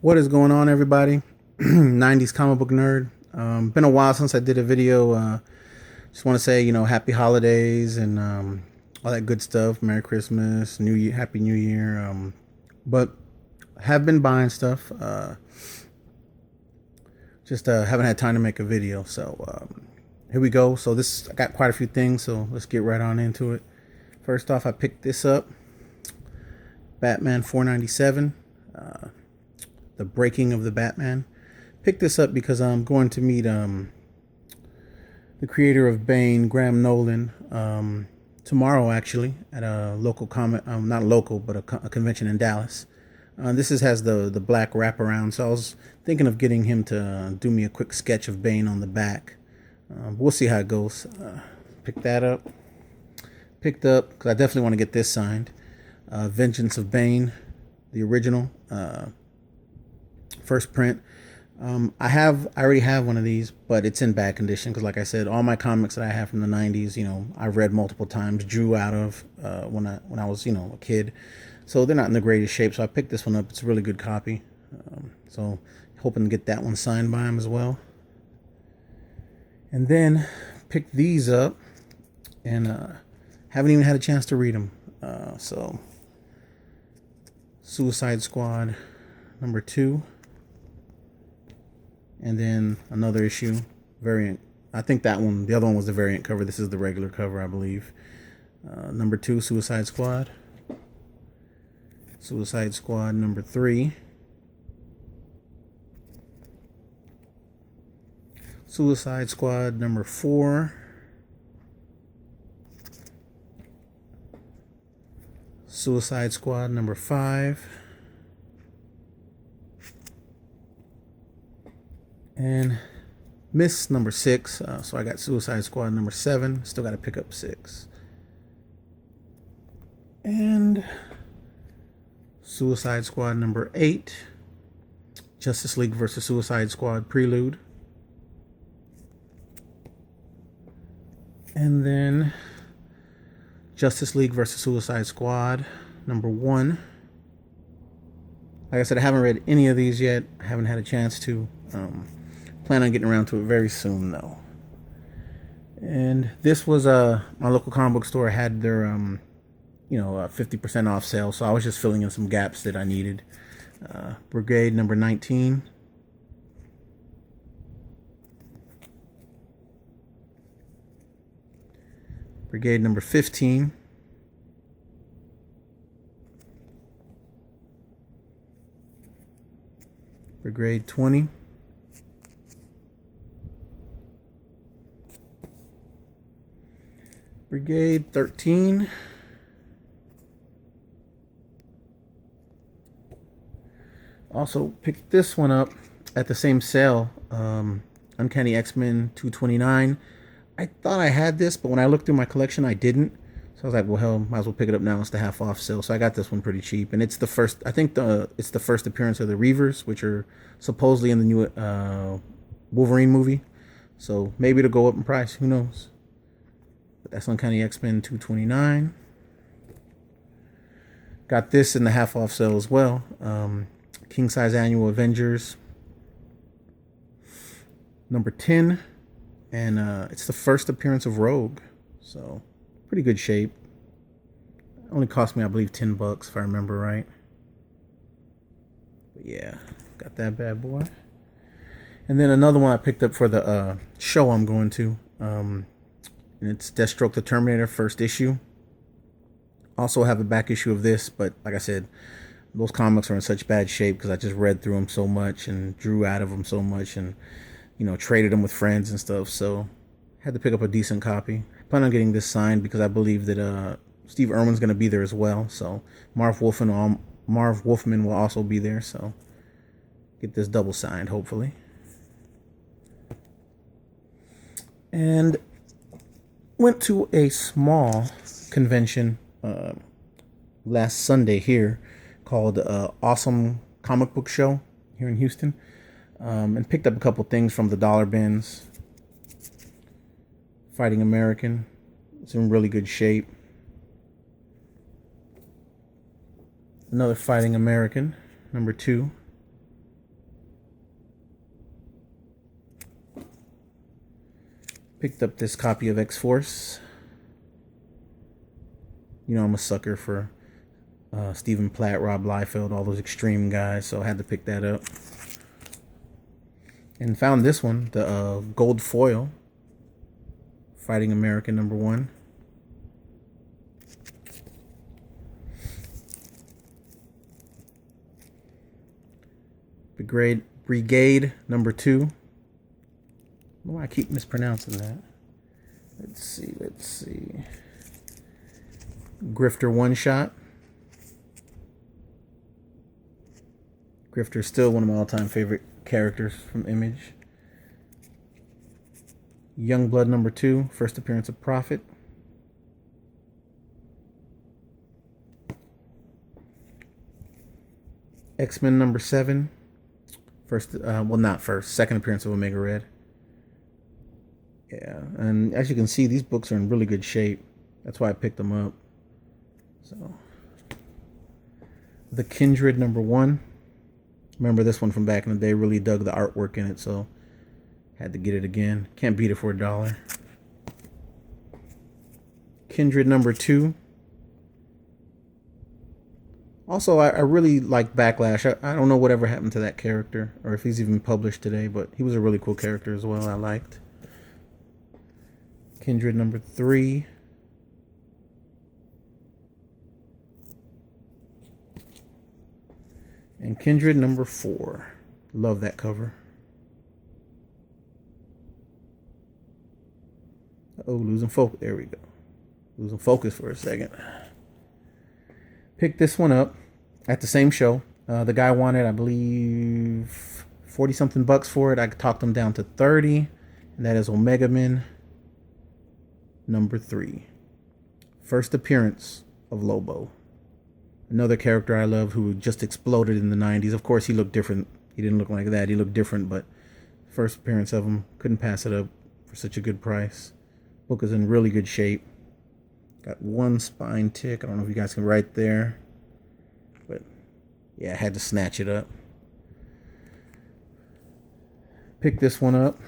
What is going on, everybody? 90s comic book nerd. Been a while since I did a video. Just want to say, happy holidays and all that good stuff. Merry Christmas, New Year, Happy New Year. But have been buying stuff. Just haven't had time to make a video. So here we go. So I got quite a few things. So let's get right on into it. First off, I picked this up. Batman 497. The Breaking of the Batman. Picked this up because I'm going to meet the creator of Bane, Graham Nolan, tomorrow actually at a local comic, not local, but a convention in Dallas. This has the black wraparound, so I was thinking of getting him to do me a quick sketch of Bane on the back. We'll see how it goes. Picked that up. Picked up because I definitely want to get this signed. Vengeance of Bane, the original. First print. I already have one of these, but it's in bad condition because, like I said, all my comics that I have from the '90s, I've read multiple times, drew out of when I was, a kid. So they're not in the greatest shape. So I picked this one up. It's a really good copy. So hoping to get that one signed by him as well. And then picked these up, and haven't even had a chance to read them. So Suicide Squad #2. And then another issue, variant. I think that one, the other one was the variant cover. This is the regular cover, I believe. #2, Suicide Squad. Suicide Squad #3. Suicide Squad #4. Suicide Squad #5. And Miss #6. So I got Suicide Squad #7. Still got to pick up 6. And Suicide Squad #8. Justice League versus Suicide Squad Prelude. And then Justice League versus Suicide Squad #1. Like I said, I haven't read any of these yet. I haven't had a chance to. Plan on getting around to it very soon, though. And this was my local comic book store had their 50% off sale, so I was just filling in some gaps that I needed. Brigade #19. Brigade #15. Brigade 20. Brigade 13. Also picked this one up at the same sale. Uncanny X-Men 229. I thought I had this, but when I looked through my collection, I didn't. So I was like, well, hell, might as well pick it up now. It's the half off sale. So I got this one pretty cheap. And it's the first, I think it's the first appearance of the Reavers, which are supposedly in the new Wolverine movie. So maybe it'll go up in price. Who knows? But that's Uncanny X-Men 229. Got this in the half off sale as well. King Size Annual Avengers #10. And it's the first appearance of Rogue. So pretty good shape. Only cost me, I believe, $10 if I remember right. But yeah, got that bad boy. And then another one I picked up for the show I'm going to. And it's Deathstroke the Terminator, first issue. Also have a back issue of this, but like I said, those comics are in such bad shape because I just read through them so much and drew out of them so much and, traded them with friends and stuff. So had to pick up a decent copy. Plan on getting this signed because I believe that Steve Irwin's going to be there as well. So Marv Wolfman will also be there. So get this double signed, hopefully. And went to a small convention last Sunday here called Awesome Comic Book Show here in Houston, and picked up a couple things from the dollar bins. Fighting American, it's in really good shape. Another Fighting American, #2. Picked up this copy of X-Force. You know, I'm a sucker for Stephen Platt, Rob Liefeld, all those extreme guys, so I had to pick that up. And found this one, the gold foil, Fighting America #1. Brigade #2. I don't know why I keep mispronouncing that. Let's see. Grifter One Shot. Grifter's still one of my all-time favorite characters from Image. Youngblood #2, first appearance of Prophet. X-Men #7, second appearance of Omega Red. Yeah, and as you can see, these books are in really good shape. That's why I picked them up. So, The Kindred #1. Remember this one from back in the day, really dug the artwork in it, so had to get it again. Can't beat it for $1. Kindred #2. Also, I really like Backlash. I don't know whatever happened to that character, or if he's even published today, but he was a really cool character as well. I liked. Kindred #3. And Kindred #4. Love that cover. Oh, losing focus. There we go. Losing focus for a second. Picked this one up at the same show. The guy wanted, I believe, 40 something bucks for it. I talked him down to 30. And that is Omega Men #3. First appearance of Lobo. Another character I love who just exploded in the 90s. Of course, he looked different. He didn't look like that. He looked different, but first appearance of him, couldn't pass it up for such a good price. Book is in really good shape. Got one spine tick. I don't know if you guys can write there, but yeah, I had to snatch it up. Picked this one up.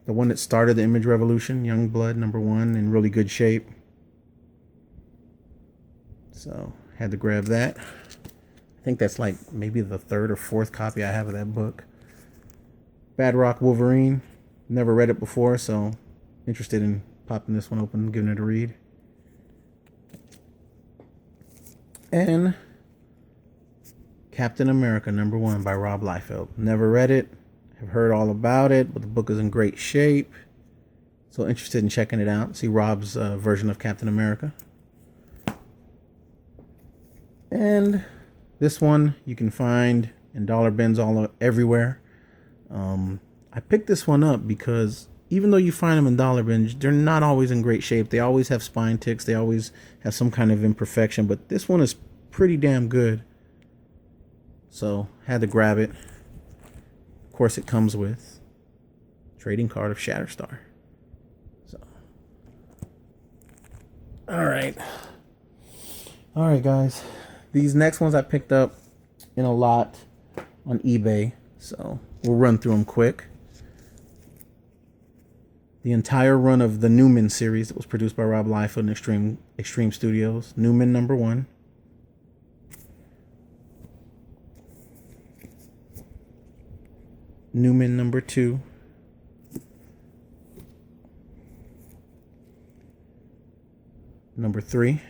The one that started the Image Revolution, Youngblood #1, in really good shape. So, had to grab that. I think that's like maybe the 3rd or 4th copy I have of that book. Badrock Wolverine. Never read it before, so interested in popping this one open and giving it a read. And Captain America #1 by Rob Liefeld. Never read it. Have heard all about it, but the book is in great shape. So interested in checking it out. See Rob's version of Captain America. And this one you can find in dollar bins everywhere. I picked this one up because even though you find them in dollar bins, they're not always in great shape. They always have spine ticks. They always have some kind of imperfection. But this one is pretty damn good. So had to grab it. Of course, it comes with trading card of Shatterstar. So, all right, guys. These next ones I picked up in a lot on eBay, so we'll run through them quick. The entire run of the Newman series that was produced by Rob Liefeld and Extreme Studios. Newman #1. Newman #2. #3.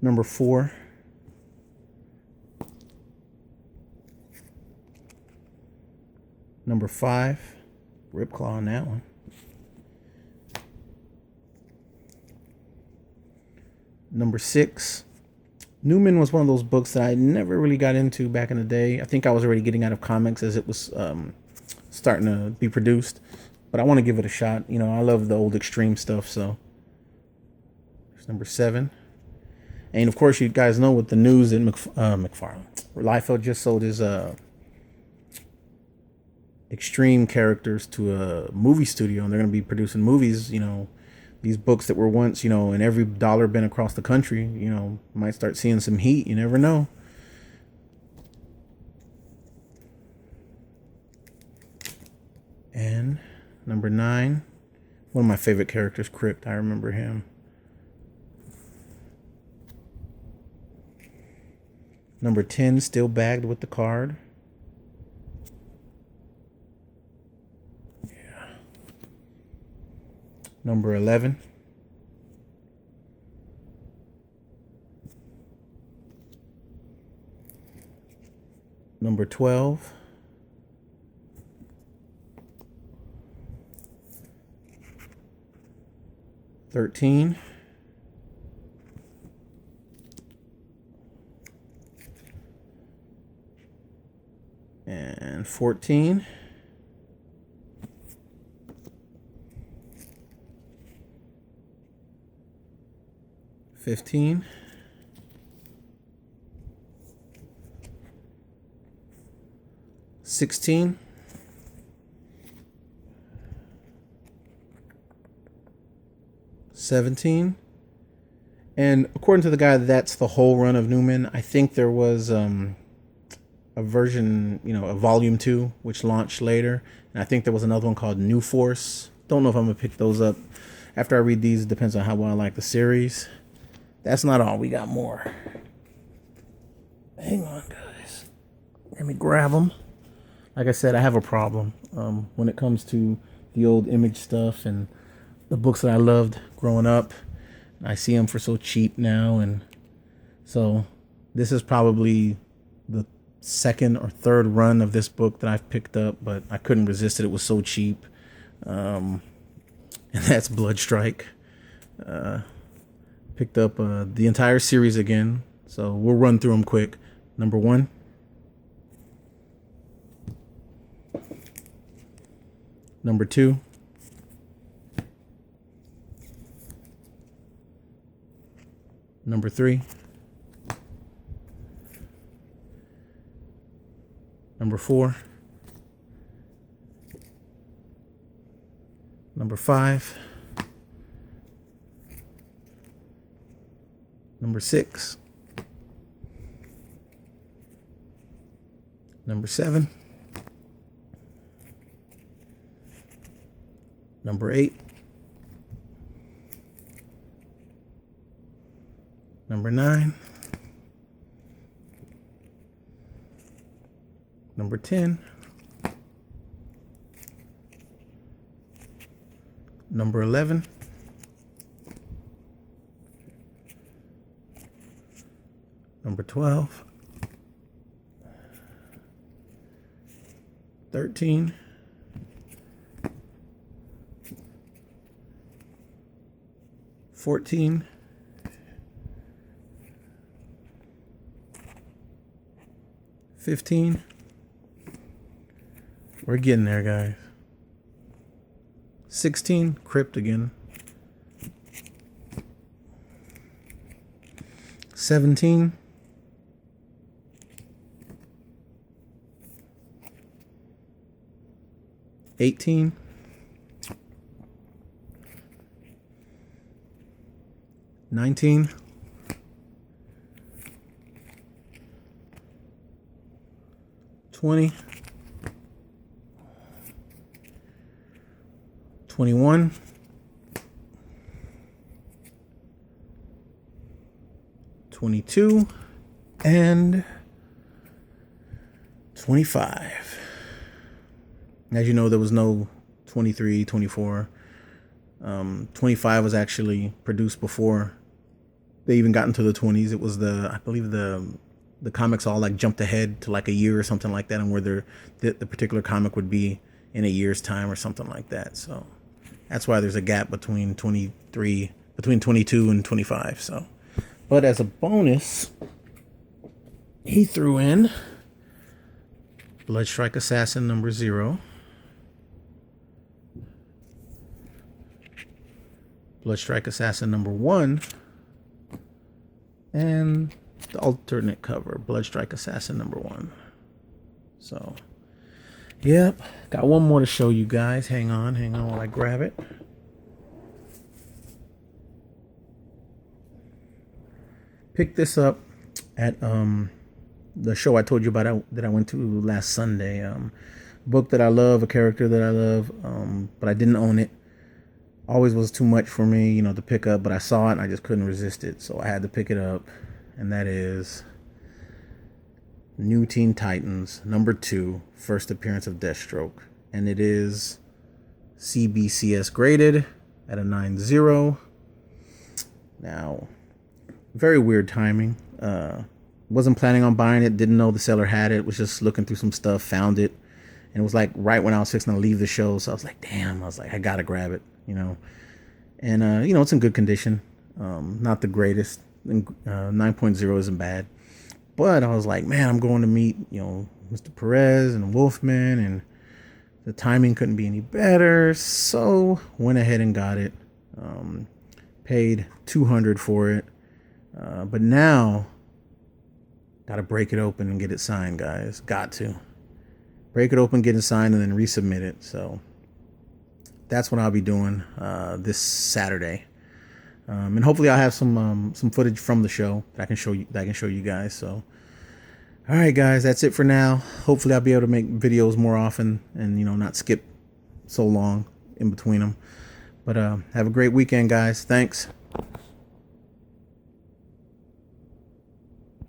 #4. #5. Ripclaw on that one. #6. Newman was one of those books that I never really got into back in the day. I think I was already getting out of comics as it was starting to be produced. But I want to give it a shot. You know, I love the old Extreme stuff, so. There's #7. And of course, you guys know with the news that McFarlane, Liefeld just sold his Extreme characters to a movie studio, and they're going to be producing movies. You know, these books that were once, you know, in every dollar bin across the country, you know, might start seeing some heat. You never know. And number 9, one of my favorite characters, Crypt. I remember him. Number 10, still bagged with the card. Yeah. Number 11. Number 12. $13. And 14. $15. 16. 17. And according to the guy, that's the whole run of Newman. I think there was a version, a volume 2, which launched later. And I think there was another one called New Force. Don't know if I'm going to pick those up after I read these. It depends on how well I like the series. That's not all. We got more. Hang on, guys. Let me grab them. Like I said, I have a problem when it comes to the old Image stuff and the books that I loved growing up. I see them for so cheap now. And so this is probably the second or third run of this book that I've picked up, but I couldn't resist it. It was so cheap. And that's Bloodstrike. Picked up the entire series again. So we'll run through them quick. Number 1. Number 2. Number 3. Number 4. Number 5. Number 6. Number 7. Number 8. Number 9. Number 10. Number 11. Number 12. 13. 14. 15. We're getting there, guys. 16. Crypt again. 17. 18. 19. 20. 21. 22. And 25. As you know, there was no 23, 24. 25 was actually produced before they even got into the 20s. It was I believe the comics all like jumped ahead to like a year or something like that, and where the particular comic would be in a year's time or something like that. So that's why there's a gap between 22 and 25. So, but as a bonus, he threw in Bloodstrike Assassin number 0, Bloodstrike Assassin number 1, and the alternate cover, Bloodstrike Assassin number 1. So, yep, got one more to show you guys. Hang on while I grab it. Picked this up at the show I told you about that I went to last Sunday. book that I love, a character that I love, but I didn't own it. Always was too much for me, to pick up, but I saw it and I just couldn't resist it. So I had to pick it up, and that is New Teen Titans #2, first appearance of Deathstroke. And it is CBCS graded at a 9.0. Now, very weird timing. Wasn't planning on buying it, didn't know the seller had it, was just looking through some stuff, found it. And it was like right when I was fixing to leave the show. So I was like, damn, I gotta grab it, And, it's in good condition. Not the greatest. 9.0 isn't bad. But I was like, man, I'm going to meet, Mr. Perez and Wolfman, and the timing couldn't be any better. So went ahead and got it. Paid $200 for it. But now, got to break it open and get it signed, guys. Got to. Break it open, get it signed, and then resubmit it. So that's what I'll be doing this Saturday. And hopefully I'll have some footage from the show that I can show you guys. So, all right, guys, that's it for now. Hopefully I'll be able to make videos more often and not skip so long in between them. But have a great weekend, guys. Thanks.